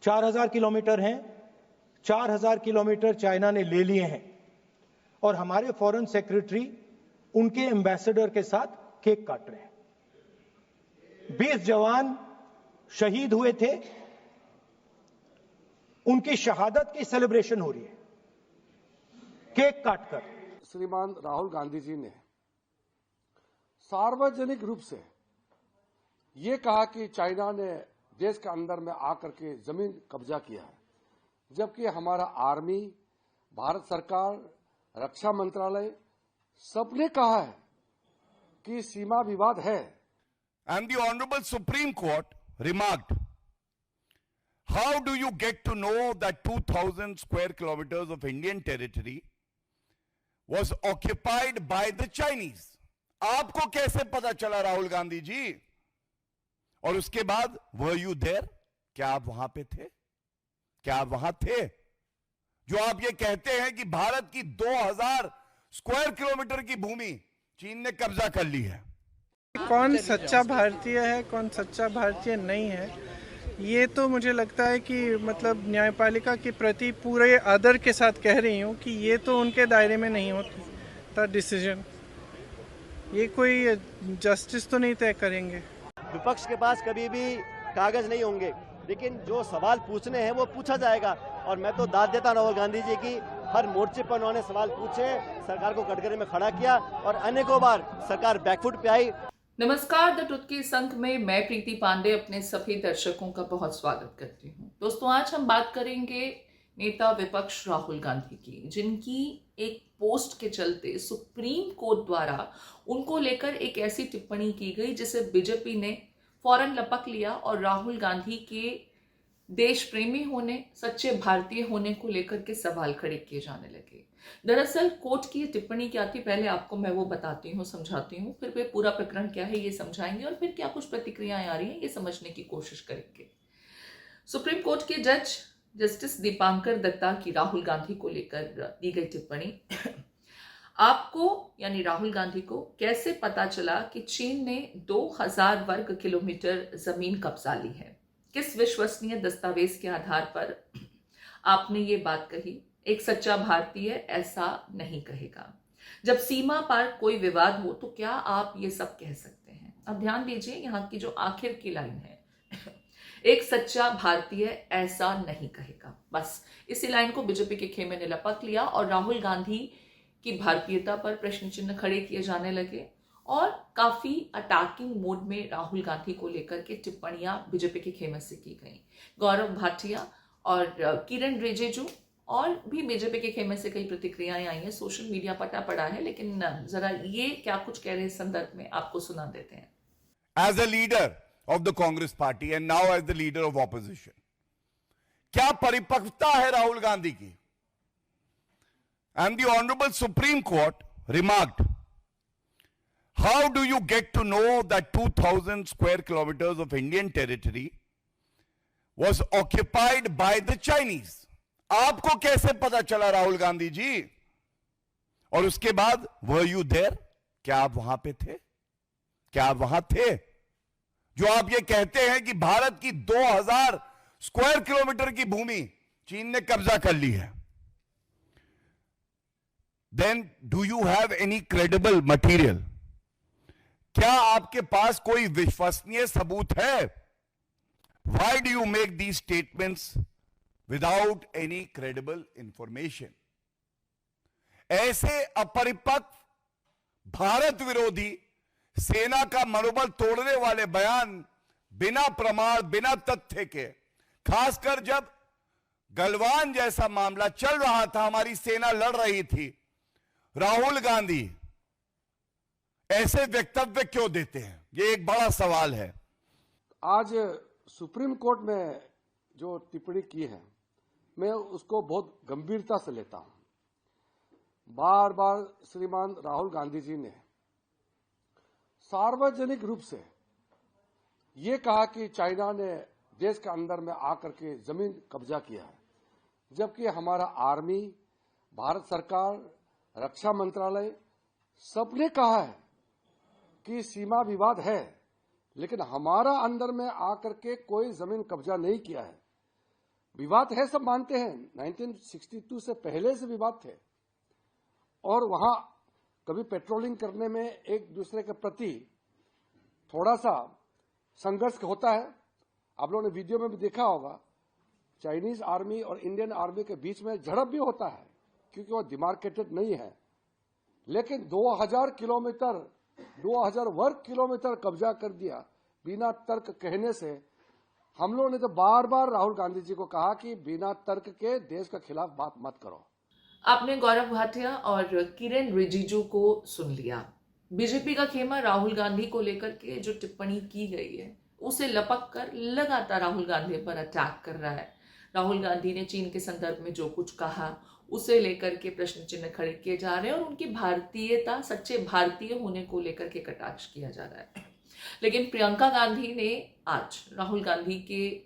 4,000 kilometre हैं, 4,000 kilometre China ने ले लिए हैं और हमारे फॉरेन सेक्रेटरी उनके एम्बेसडर के साथ केक काट रहे हैं। 20 जवान शहीद हुए थे, उनकी शहादत की सेलिब्रेशन हो रही है केक काटकर। श्रीमान राहुल गांधी जी ने सार्वजनिक रूप से ये कहा कि चाइना ने देश के अंदर में आकर के जमीन कब्जा किया है, जबकि हमारा आर्मी, भारत सरकार, रक्षा मंत्रालय सबने कहा है कि सीमा विवाद है। And the Honorable Supreme Court remarked, how do you get to know that 2,000 square kilometers of Indian territory was occupied by the Chinese? आपको कैसे पता चला राहुल गांधी जी? और उसके बाद were you there? क्या आप वहां पे थे? क्या आप वहां थे? जो आप ये कहते हैं कि भारत की 2,000 स्क्वायर किलोमीटर की भूमि चीन ने कब्जा कर ली है। कौन सच्चा भारतीय है, कौन सच्चा भारतीय नहीं है, ये तो मुझे लगता है कि मतलब न्यायपालिका के प्रति पूरे आदर के साथ कह रही हूँ कि ये तो उनके दायरे में नहीं होता डिसीजन। ये कोई जस्टिस तो नहीं तय करेंगे। विपक्ष के पास कभी भी कागज नहीं होंगे, लेकिन जो सवाल पूछने हैं वो पूछा जाएगा। और मैं तो दाद देता राहुल गांधी जी की, हर मोर्चे पर उन्होंने सवाल पूछे, सरकार को कटघरे में खड़ा किया और अनेकों बार सरकार बैकफुट पे आई। नमस्कार, द ट्रुथ के इस अंक में मैं प्रीति पांडे अपने सभी दर्शकों का बहुत स्वागत करती हूं। दोस्तों, आज हम बात करेंगे नेता विपक्ष राहुल गांधी की, जिनकी एक पोस्ट के चलते सुप्रीम कोर्ट द्वारा उनको लेकर एक ऐसी टिप्पणी की गई जिसे बीजेपी ने फौरन लपक लिया और राहुल गांधी के देश प्रेमी होने, सच्चे भारतीय होने को लेकर के सवाल खड़े किए जाने लगे। दरअसल कोर्ट की टिप्पणी क्या थी, पहले आपको मैं वो बताती हूँ, समझाती हूँ, फिर वे पूरा प्रकरण क्या है ये समझाएंगे और फिर क्या कुछ प्रतिक्रियाएं आ रही हैं ये समझने की कोशिश करेंगे। सुप्रीम कोर्ट के जज जस्टिस दीपांकर दत्ता की राहुल गांधी को लेकर दी गई टिप्पणी। आपको यानी राहुल गांधी को कैसे पता चला कि चीन ने 2,000 वर्ग किलोमीटर जमीन कब्जा ली है? किस विश्वसनीय दस्तावेज के आधार पर आपने ये बात कही? एक सच्चा भारतीय ऐसा नहीं कहेगा। जब सीमा पर कोई विवाद हो तो क्या आप ये सब कह सकते हैं? अब ध्यान दीजिए, यहाँ की जो आखिर की लाइन है, एक सच्चा भारतीय ऐसा नहीं कहेगा। बस इसी लाइन को बीजेपी के खेमे ने लपक लिया और राहुल गांधी की भारतीयता पर प्रश्न चिन्ह खड़े किए जाने लगे और काफी अटैकिंग मोड में राहुल गांधी को लेकर के टिप्पणियां बीजेपी के खेमे से की गई। गौरव भाटिया और किरण रिजिजू और भी बीजेपी के खेमे से कई प्रतिक्रियाएं आई हैं, सोशल मीडिया पटा पड़ा है, लेकिन जरा ये क्या कुछ कह रहे हैं संदर्भ में आपको सुना देते हैं। As a leader of the Congress party and now as the leader of opposition, क्या परिपक्वता है राहुल गांधी की? And the Honorable Supreme Court remarked, how do you get to know that 2,000 square kilometers of Indian territory was occupied by the Chinese? आपको कैसे पता चला राहुल गांधी जी? और उसके बाद were you there? क्या आप वहां पे थे? क्या आप वहां थे? जो आप ये कहते हैं कि भारत की 2,000 स्क्वायर किलोमीटर की भूमि चीन ने कब्जा कर ली है, then do you have any credible material? क्या आपके पास कोई विश्वसनीय सबूत है? Why do you make these statements without any credible information? ऐसे अपरिपक्व भारत विरोधी सेना का मनोबल तोड़ने वाले बयान बिना प्रमाण, बिना तथ्य के, खासकर जब गलवान जैसा मामला चल रहा था, हमारी सेना लड़ रही थी, राहुल गांधी ऐसे वक्तव्य क्यों देते हैं? यह एक बड़ा सवाल है। आज सुप्रीम कोर्ट में जो टिप्पणी की है, मैं उसको बहुत गंभीरता से लेता हूं। बार बार श्रीमान राहुल गांधी जी ने सार्वजनिक रूप से ये कहा कि चाइना ने देश के अंदर में आकर के जमीन कब्जा किया है, जबकि हमारा आर्मी, भारत सरकार, रक्षा मंत्रालय सबने कहा है कि सीमा विवाद है, लेकिन हमारा अंदर में आकर के कोई जमीन कब्जा नहीं किया है। विवाद है, सब मानते हैं, 1962 से पहले से विवाद थे और वहां कभी पेट्रोलिंग करने में एक दूसरे के प्रति थोड़ा सा संघर्ष होता है। आप लोगों ने वीडियो में भी देखा होगा, चाइनीज आर्मी और इंडियन आर्मी के बीच में झड़प भी होता है क्योंकि वो डिमार्केटेड नहीं है। लेकिन 2000 वर्ग किलोमीटर कब्जा कर दिया बिना तर्क कहने से। हम लोगों ने तो बार बार राहुल गांधी जी को कहा कि बिना तर्क के देश के खिलाफ बात मत करो। आपने गौरव भाटिया और किरेन रिजिजू को सुन लिया। बीजेपी का खेमा राहुल गांधी को लेकर के जो टिप्पणी की गई है उसे लपक कर लगातार राहुल गांधी पर अटैक कर रहा है। राहुल गांधी ने चीन के संदर्भ में जो कुछ कहा उसे लेकर के प्रश्न चिन्ह खड़े किए जा रहे हैं और उनकी भारतीयता, सच्चे भारतीय होने को लेकर के कटाक्ष किया जा रहा है। लेकिन प्रियंका गांधी ने आज राहुल गांधी के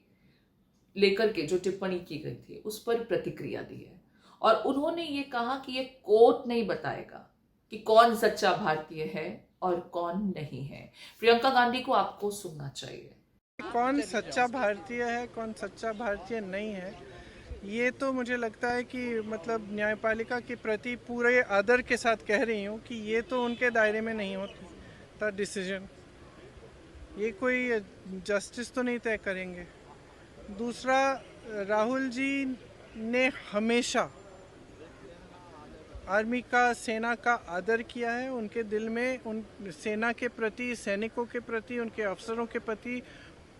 लेकर के जो टिप्पणी की गई थी उस पर प्रतिक्रिया दी है और उन्होंने ये कहा कि ये कोर्ट नहीं बताएगा कि कौन सच्चा भारतीय है और कौन नहीं है। प्रियंका गांधी को आपको सुनना चाहिए। कौन सच्चा भारतीय है, कौन सच्चा भारतीय नहीं है, ये तो मुझे लगता है कि मतलब न्यायपालिका के प्रति पूरे आदर के साथ कह रही हूँ कि ये तो उनके दायरे में नहीं होता डिसीजन। ये कोई जस्टिस तो नहीं तय करेंगे। दूसरा, राहुल जी ने हमेशा आर्मी का, सेना का आदर किया है। उनके दिल में उन सेना के प्रति, सैनिकों के प्रति, उनके अफसरों के प्रति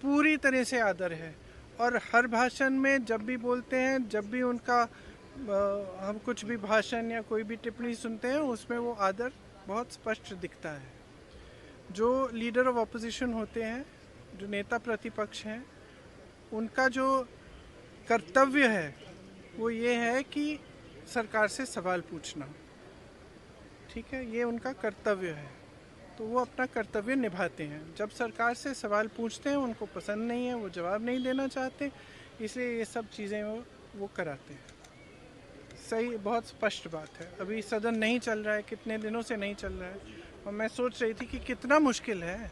पूरी तरह से आदर है और हर भाषण में जब भी बोलते हैं, जब भी उनका हम कुछ भी भाषण या कोई भी टिप्पणी सुनते हैं उसमें वो आदर बहुत स्पष्ट दिखता है। जो लीडर ऑफ ऑपोजिशन होते हैं, जो नेता प्रतिपक्ष हैं, उनका जो कर्तव्य है वो ये है कि सरकार से सवाल पूछना, ठीक है, ये उनका कर्तव्य है। तो वो अपना कर्तव्य निभाते हैं। जब सरकार से सवाल पूछते हैं, उनको पसंद नहीं है, वो जवाब नहीं देना चाहते, इसलिए ये सब चीज़ें वो कराते हैं। सही, बहुत स्पष्ट बात है। अभी सदन नहीं चल रहा है, कितने दिनों से नहीं चल रहा है और मैं सोच रही थी कि कितना मुश्किल है।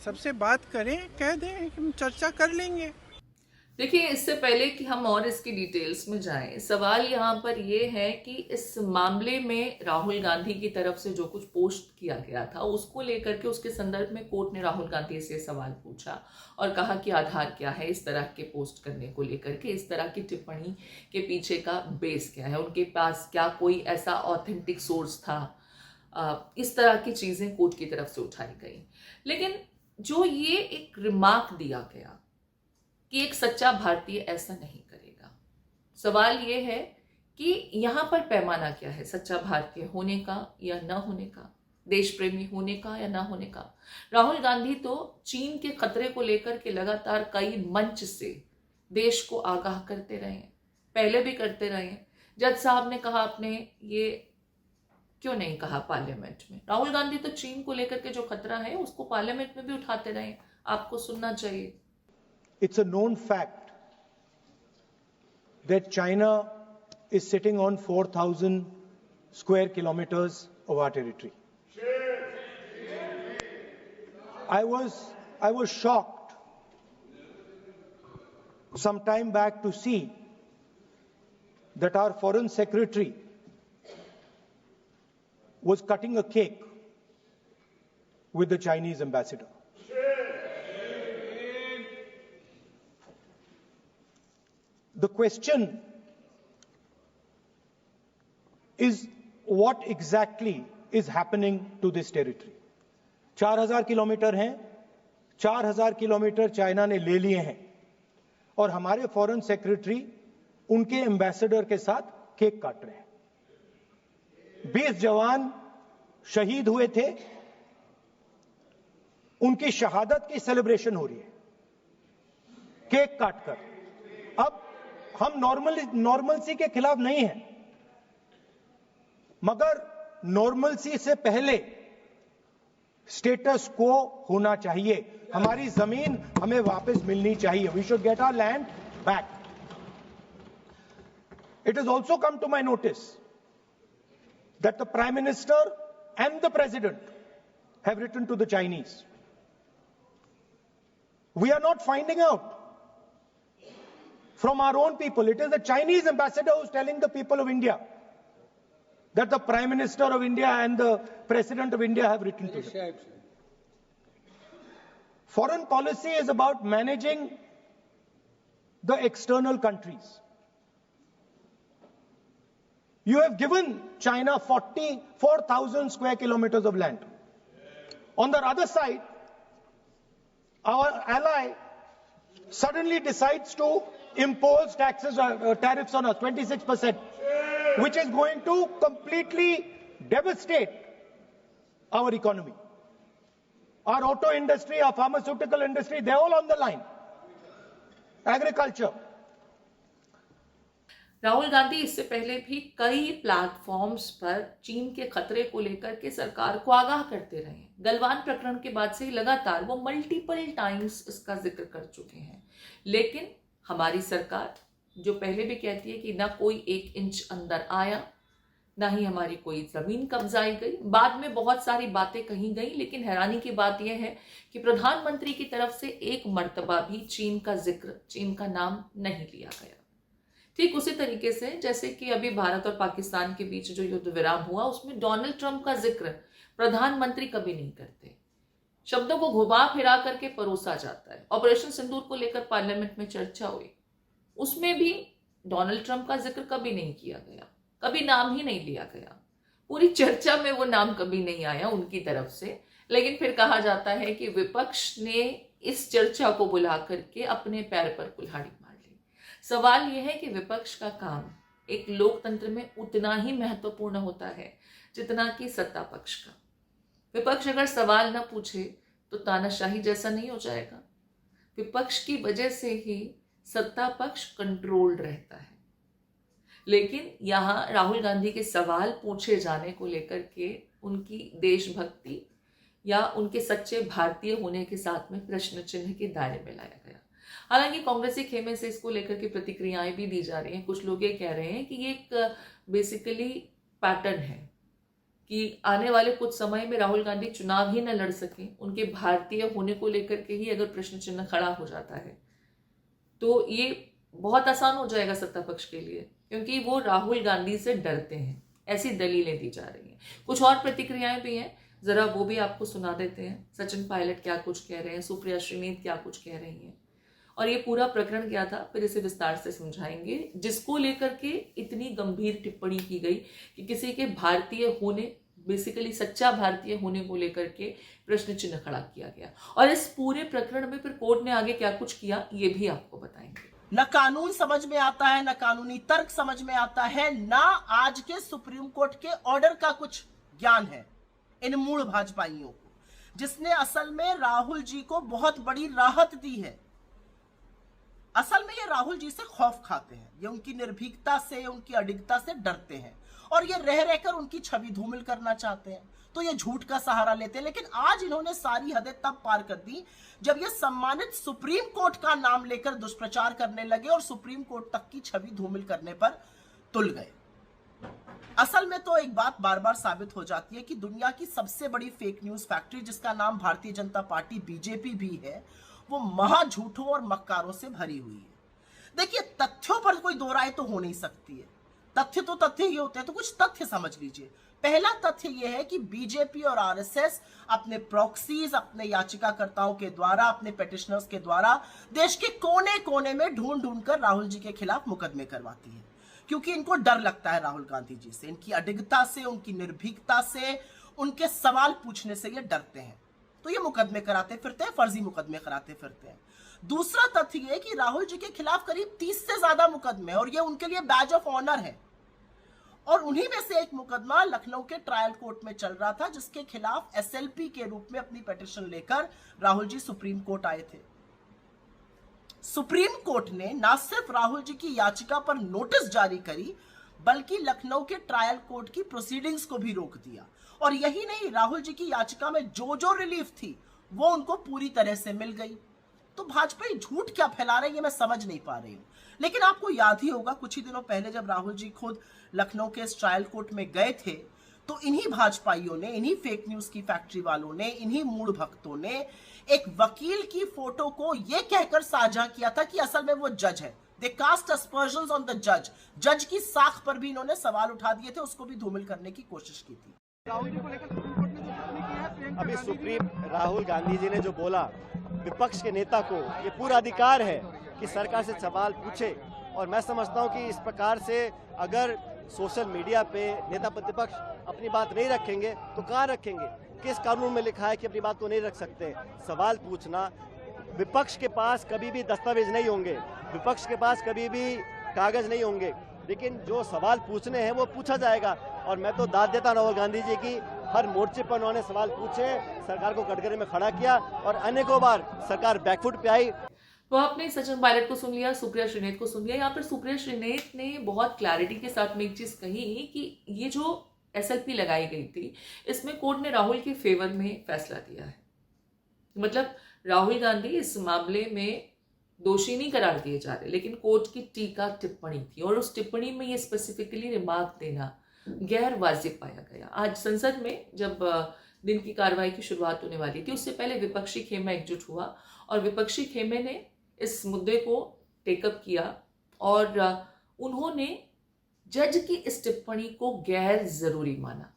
सबसे बात करें, कह दें कि हम चर्चा कर लेंगे। देखिए, इससे पहले कि हम और इसकी डिटेल्स में जाएं, सवाल यहाँ पर यह है कि इस मामले में राहुल गांधी की तरफ से जो कुछ पोस्ट किया गया था उसको लेकर के, उसके संदर्भ में कोर्ट ने राहुल गांधी से सवाल पूछा और कहा कि आधार क्या है इस तरह के पोस्ट करने को लेकर के, इस तरह की टिप्पणी के पीछे का बेस क्या है, उनके पास क्या कोई ऐसा ऑथेंटिक सोर्स था। इस तरह की चीजें कोर्ट की तरफ से उठाई गई। लेकिन जो ये एक रिमार्क दिया गया कि एक सच्चा भारतीय ऐसा नहीं करेगा, सवाल ये है कि यहां पर पैमाना क्या है सच्चा भारतीय होने का या न होने का, देश प्रेमी होने का या ना होने का। राहुल गांधी तो चीन के खतरे को लेकर के लगातार कई मंच से देश को आगाह करते रहे हैं, पहले भी करते रहे हैं। जज साहब ने कहा, आपने ये क्यों नहीं कहा पार्लियामेंट में? राहुल गांधी तो चीन को लेकर के जो खतरा है उसको पार्लियामेंट में भी उठाते रहे। आपको सुनना चाहिए। It's a known fact that China is sitting on 4,000 square kilometers of our territory. I was shocked some time back to see that our foreign secretary was cutting a cake with the Chinese ambassador. The question is, what exactly is happening to this territory? 4,000 kilometre हैं, 4,000 kilometre China ने ले लिए हैं और हमारे foreign secretary उनके ambassador के साथ केक काट रहे हैं। 20 जवान शहीद हुए थे, उनकी शहादत की सेलिब्रेशन हो रही है केक काटकर। अब हम नॉर्मलसी के खिलाफ नहीं हैं, मगर नॉर्मलसी से पहले स्टेटस को होना चाहिए। हमारी जमीन हमें वापस मिलनी चाहिए। We should get our land back. It has also come to my notice that the Prime Minister and the President have written to the Chinese. We are not finding out from our own people. It is the Chinese ambassador who's telling the people of India that the Prime Minister of India and the President of India have written to them. Foreign policy is about managing the external countries. You have given China 44,000 square kilometers of land. On the other side, our ally suddenly decides to impose tariffs on us, 26%, which is going to completely devastate our economy. Our auto industry, our pharmaceutical industry, they're all on the line. Agriculture. Rahul Gandhi इससे पहले भी कई platforms पर चीन के खतरे को लेकर के सरकार को आगाह करते रहे हैं। गलवान प्रकरण के बाद से ही लगातार वो मल्टीपल टाइम्स इसका जिक्र कर चुके हैं, लेकिन हमारी सरकार जो पहले भी कहती है कि ना कोई 1 इंच अंदर आया, ना ही हमारी कोई जमीन कब्जाई गई, बाद में बहुत सारी बातें कही गई, लेकिन हैरानी की बात यह है कि प्रधानमंत्री की तरफ से एक मर्तबा भी चीन का जिक्र, चीन का नाम नहीं लिया गया। ठीक उसी तरीके से जैसे कि अभी भारत और पाकिस्तान के बीच जो युद्ध विराम हुआ, उसमें डोनाल्ड ट्रंप का जिक्र प्रधानमंत्री कभी नहीं करते, शब्दों को घुमा फिरा करके परोसा जाता है। ऑपरेशन सिंदूर को लेकर पार्लियामेंट में चर्चा हुई, उसमें भी डोनाल्ड ट्रंप का जिक्र कभी नहीं किया गया, कभी नाम ही नहीं लिया गया। पूरी चर्चा में वो नाम कभी नहीं आया उनकी तरफ से, लेकिन फिर कहा जाता है कि विपक्ष ने इस चर्चा को बुला करके अपने पैर पर कुल्हाड़ी मार ली। सवाल यह है कि विपक्ष का काम एक लोकतंत्र में उतना ही महत्वपूर्ण होता है जितना कि सत्ता पक्ष का। विपक्ष अगर सवाल न पूछे तो तानाशाही जैसा नहीं हो जाएगा। विपक्ष की वजह से ही सत्ता पक्ष कंट्रोल्ड रहता है, लेकिन यहाँ राहुल गांधी के सवाल पूछे जाने को लेकर के उनकी देशभक्ति या उनके सच्चे भारतीय होने के साथ में प्रश्न चिन्ह के दायरे में लाया गया। हालांकि कांग्रेसी खेमे से इसको लेकर के प्रतिक्रियाएं भी दी जा रही हैं। कुछ लोग ये कह रहे हैं कि ये एक बेसिकली पैटर्न है कि आने वाले कुछ समय में राहुल गांधी चुनाव ही न लड़ सके, उनके भारतीय होने को लेकर के ही अगर प्रश्न चिन्ह खड़ा हो जाता है तो ये बहुत आसान हो जाएगा सत्ता पक्ष के लिए, क्योंकि वो राहुल गांधी से डरते हैं, ऐसी दलीलें दी जा रही हैं। कुछ और प्रतिक्रियाएं भी हैं, जरा वो भी आपको सुना देते हैं। सचिन पायलट क्या कुछ कह रहे हैं, सुप्रिया श्रीनीत क्या कुछ कह रही हैं, और ये पूरा प्रकरण क्या था, फिर इसे विस्तार से समझाएंगे, जिसको लेकर के इतनी गंभीर टिप्पणी की गई कि किसी के भारतीय होने, बेसिकली सच्चा भारतीय होने को लेकर के प्रश्न चिन्ह खड़ा किया गया। और इस पूरे प्रकरण में फिर कोर्ट ने आगे क्या कुछ किया ये भी आपको बताएंगे। न कानून समझ में आता है, न कानूनी तर्क समझ में आता है, न आज के सुप्रीम कोर्ट के ऑर्डर का कुछ ज्ञान है इन मूढ़ भाजपाइयों को, जिसने असल में राहुल जी को बहुत बड़ी राहत दी है। असल में ये राहुल जी से खौफ खाते हैं, ये उनकी निर्भीकता से, उनकी अडिगता से डरते हैं, और ये रह रहकर उनकी छवि धूमिल करना चाहते हैं, तो ये झूठ का सहारा लेते हैं। लेकिन आज इन्होंने सारी हदें तब पार कर दी जब ये सम्मानित सुप्रीम कोर्ट का नाम लेकर दुष्प्रचार करने लगे और सुप्रीम कोर्ट तक की छवि धूमिल करने पर तुल गए। असल में तो एक बात बार बार साबित हो जाती है कि दुनिया की सबसे बड़ी फेक न्यूज फैक्ट्री, जिसका नाम भारतीय जनता पार्टी बीजेपी भी है, वो महा झूठों और मक्कारों से भरी हुई है। देखिए, तथ्यों पर कोई दो राय तो हो नहीं सकती है, तथ्य तो तथ्य ही होते हैं, तो कुछ तथ्य समझ लीजिए। पहला तथ्य यह है कि बीजेपी और आरएसएस अपने प्रॉक्सीज, अपने याचिकाकर्ताओं के द्वारा, अपने पेटिशनर्स के द्वारा देश के कोने कोने में ढूंढ ढूंढ कर राहुल जी के खिलाफ मुकदमे करवाती है, क्योंकि इनको डर लगता है राहुल गांधी जी से, इनकी अडिगता से, उनकी निर्भीकता से, उनके सवाल पूछने से ये डरते हैं, तो ये मुकदमे कराते फिरते हैं, फर्जी मुकदमे कराते फिरते हैं। दूसरा तथ्य यह कि राहुल जी के खिलाफ करीब 30 से ज्यादा मुकदमे, और ये उनके लिए बैज ऑफ ऑनर है, और उन्हीं में से एक मुकदमा लखनऊ के ट्रायल कोर्ट में चल रहा था, जिसके खिलाफ एसएलपी के रूप में अपनी पिटीशन लेकर राहुल जी सुप्रीम कोर्ट आए थे। सुप्रीम कोर्ट ने न सिर्फ राहुल जी की याचिका पर नोटिस जारी करी, बल्कि लखनऊ के ट्रायल कोर्ट की प्रोसीडिंग्स को भी रोक दिया। और यही नहीं, राहुल जी की याचिका में जो जो रिलीफ थी वो उनको पूरी तरह से मिल गई। तो भाजपा झूठ क्या फैला रही है, मैं समझ नहीं पा रही हूं। लेकिन आपको याद ही होगा, कुछ ही दिनों पहले जब राहुल जी खुद लखनऊ के इस ट्रायल कोर्ट में गए थे, तो इन्हीं भाजपाइयों ने, इन्हीं फेक न्यूज की फैक्ट्री वालों ने, इन्हीं मूढ़ भक्तों ने एक वकील की फोटो को यह कहकर साझा किया था कि असल में वो जज है, दे कास्ट aspersions ऑन द जज। जज की साख पर भी इन्होंने सवाल उठा दिए थे, उसको भी धूमिल करने की कोशिश की थी। अभी सुप्रीम राहुल गांधी जी ने जो बोला, विपक्ष के नेता को ये पूरा अधिकार है कि सरकार से सवाल पूछे, और मैं समझता हूं कि इस प्रकार से अगर सोशल मीडिया पे नेता प्रतिपक्ष अपनी बात नहीं रखेंगे तो कहां रखेंगे? किस कानून में लिखा है कि अपनी बात को नहीं रख सकते? सवाल पूछना, विपक्ष के पास कभी भी दस्तावेज नहीं होंगे, विपक्ष के पास कभी भी कागज नहीं होंगे, लेकिन जो सवाल पूछने हैं वो पूछा जाएगा। और मैं तो दाद देता राहुल गांधी जी की, हर मोर्चे पर उन्होंने सवाल पूछे, सरकार को कटघरे में खड़ा किया और अनेकों बार सरकार बैकफुट पे आई। तो आपने सचिन पायलट को सुन लिया, सुप्रिया श्रीनेत को सुन लिया। यहाँ पर सुप्रिया श्रीनेत ने बहुत क्लैरिटी के साथ में एक चीज कही कि ये जो एसएलपी लगाई गई थी, इसमें कोर्ट ने राहुल के फेवर में फैसला दिया है। मतलब राहुल गांधी इस मामले में दोषी नहीं करार दिए जा रहे, लेकिन कोर्ट की टीका टिप्पणी थी और उस टिप्पणी में ये स्पेसिफिकली रिमार्क देना गैर वाजिब पाया गया। आज संसद में जब दिन की कार्रवाई की शुरुआत होने वाली थी, उससे पहले विपक्षी खेमा एकजुट हुआ और विपक्षी खेमे ने इस मुद्दे को टेकअप किया और उन्होंने जज की इस टिप्पणी को गैर जरूरी माना।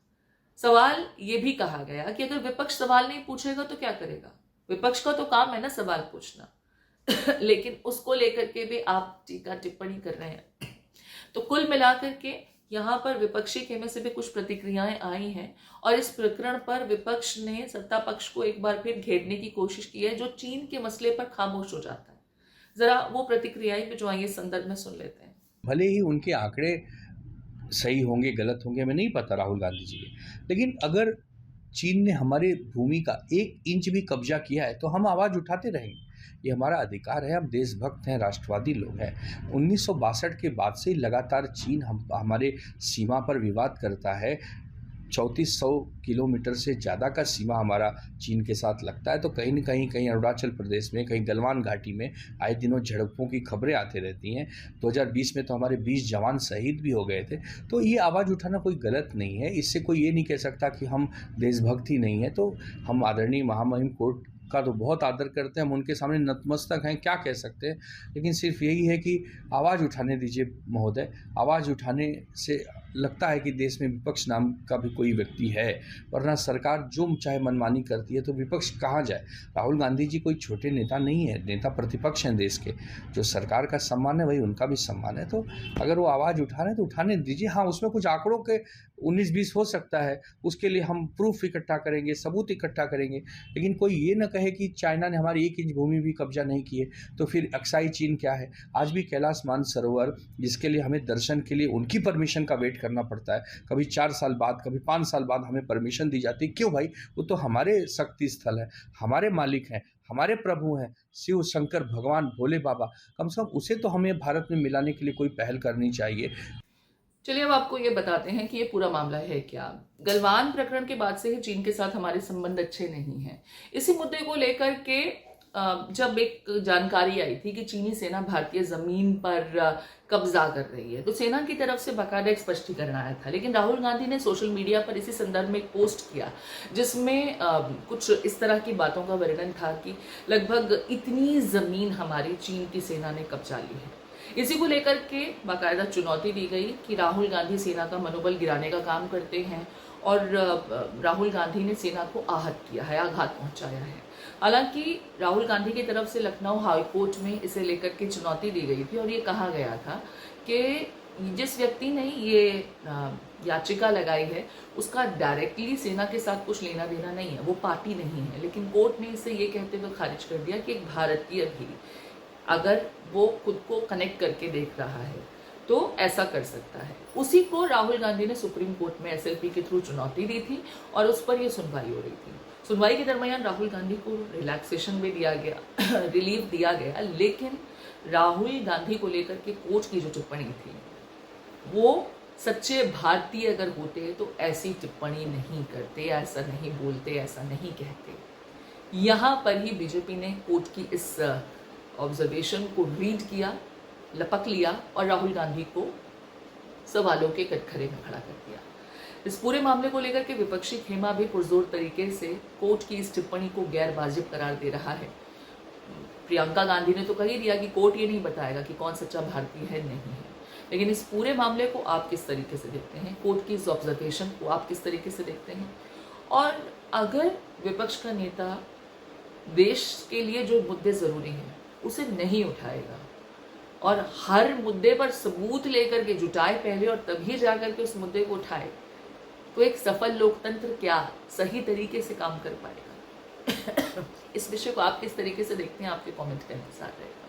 सवाल ये भी कहा गया कि अगर विपक्ष सवाल नहीं पूछेगा तो क्या करेगा? विपक्ष का तो काम है ना सवाल पूछना लेकिन उसको लेकर के भी आप टीका टिप्पणी कर रहे हैं। तो कुल मिलाकर के यहाँ पर विपक्षी खेमे से भी कुछ प्रतिक्रियाएं आई हैं और इस प्रकरण पर विपक्ष ने सत्ता पक्ष को एक बार फिर घेरने की कोशिश की है, जो चीन के मसले पर खामोश हो जाता है। जरा वो प्रतिक्रियाएं भी जो आई इस संदर्भ में सुन लेते हैं। भले ही उनके आंकड़े सही होंगे गलत होंगे हमें नहीं पता राहुल गांधी जी के, लेकिन अगर चीन ने हमारे भूमि का 1 इंच भी कब्जा किया है तो हम आवाज़ उठाते रहेंगे। ये हमारा अधिकार है, हम देशभक्त हैं, राष्ट्रवादी लोग हैं। 1962 के बाद से लगातार चीन हमारे सीमा पर विवाद करता है। 3400 किलोमीटर से ज़्यादा का सीमा हमारा चीन के साथ लगता है। तो कहीं न कहीं अरुणाचल प्रदेश में, कहीं गलवान घाटी में आए दिनों झड़पों की खबरें आती रहती हैं। 2020 में तो हमारे 20 जवान शहीद भी हो गए थे। तो ये आवाज़ उठाना कोई गलत नहीं है, इससे कोई ये नहीं कह सकता कि हम देशभक्त ही नहीं हैं। तो हम आदरणीय महामहिम कोर्ट का तो बहुत आदर करते हैं, हम उनके सामने नतमस्तक हैं, क्या कह सकते हैं। लेकिन सिर्फ यही है कि आवाज़ उठाने दीजिए महोदय। आवाज़ उठाने से लगता है कि देश में विपक्ष नाम का भी कोई व्यक्ति है, वरना सरकार जो चाहे मनमानी करती है तो विपक्ष कहाँ जाए। राहुल गांधी जी कोई छोटे नेता नहीं है, नेता प्रतिपक्ष हैं देश के। जो सरकार का सम्मान है वही उनका भी सम्मान है। तो अगर वो आवाज़ उठा रहे हैं तो उठाने दीजिए। हाँ, उसमें कुछ आंकड़ों के 19-20 हो सकता है, उसके लिए हम प्रूफ इकट्ठा करेंगे, सबूत इकट्ठा करेंगे। लेकिन कोई ये ना कहे कि चाइना ने हमारी 1 इंच भूमि भी कब्जा नहीं की है, तो फिर अक्साई चीन क्या है। आज भी कैलाश मानसरोवर, जिसके लिए हमें दर्शन के लिए उनकी परमिशन का वेट करना पड़ता है, कभी 4 साल बाद, कभी 5 साल बाद हमें परमिशन दी जाती है। क्यों भाई? वो तो हमारे शक्ति स्थल है, हमारे मालिक हैं, हमारे प्रभु हैं, शिव शंकर भगवान भोले बाबा। कम से कम उसे तो हमें भारत में मिलाने के लिए कोई पहल करनी चाहिए। चलिए अब आपको ये बताते हैं कि ये पूरा मामला है क्या। गलवान प्रकरण के बाद से ही चीन के साथ हमारे संबंध अच्छे नहीं हैं। इसी मुद्दे को लेकर के जब एक जानकारी आई थी कि चीनी सेना भारतीय जमीन पर कब्जा कर रही है, तो सेना की तरफ से बाकायदा एक स्पष्टीकरण आया था। लेकिन राहुल गांधी ने सोशल मीडिया पर इसी संदर्भ में एक पोस्ट किया, जिसमें कुछ इस तरह की बातों का वर्णन था कि लगभग इतनी जमीन हमारी चीन की सेना ने कब्जा ली है। इसी को लेकर के बाकायदा चुनौती दी गई कि राहुल गांधी सेना का मनोबल गिराने का काम करते हैं और राहुल गांधी ने सेना को आहत किया है, आघात पहुंचाया है। हालांकि राहुल गांधी की तरफ से लखनऊ हाईकोर्ट में इसे लेकर के चुनौती दी गई थी और ये कहा गया था कि जिस व्यक्ति ने ये याचिका लगाई है उसका डायरेक्टली सेना के साथ कुछ लेना देना नहीं है, वो पार्टी नहीं है। लेकिन कोर्ट ने इसे ये कहते हुए खारिज कर दिया कि एक भारतीय भी अगर वो खुद को कनेक्ट करके देख रहा है तो ऐसा कर सकता है। उसी को राहुल गांधी ने सुप्रीम कोर्ट में एसएलपी के थ्रू चुनौती दी थी और उस पर यह सुनवाई हो रही थी। सुनवाई के दरमियान राहुल गांधी को रिलैक्सेशन भी दिया गया, रिलीफ दिया गया, लेकिन राहुल गांधी को लेकर के कोर्ट की जो टिप्पणी थी वो सच्चे भारतीय अगर होते तो ऐसी टिप्पणी नहीं करते, ऐसा नहीं बोलते, ऐसा नहीं कहते। यहाँ पर ही बीजेपी ने कोर्ट की इस ऑब्जर्वेशन को रीड किया, लपक लिया और राहुल गांधी को सवालों के कटघरे में खड़ा कर दिया। इस पूरे मामले को लेकर के विपक्षी खेमा भी पुरजोर तरीके से कोर्ट की इस टिप्पणी को गैर वाजिब करार दे रहा है। प्रियंका गांधी ने तो कह ही दिया कि कोर्ट ये नहीं बताएगा कि कौन सच्चा भारतीय है नहीं है, लेकिन इस पूरे मामले को आप किस तरीके से देखते हैं, कोर्ट की इस ऑब्जर्वेशन को आप किस तरीके से देखते हैं, और अगर विपक्ष का नेता देश के लिए जो मुद्दे जरूरी हैं उसे नहीं उठाएगा और हर मुद्दे पर सबूत लेकर के जुटाए पहले और तभी जाकर के उस मुद्दे को उठाए, तो एक सफल लोकतंत्र क्या सही तरीके से काम कर पाएगा? इस विषय को आप किस तरीके से देखते हैं, आपके कमेंट का इंतजार रहेगा।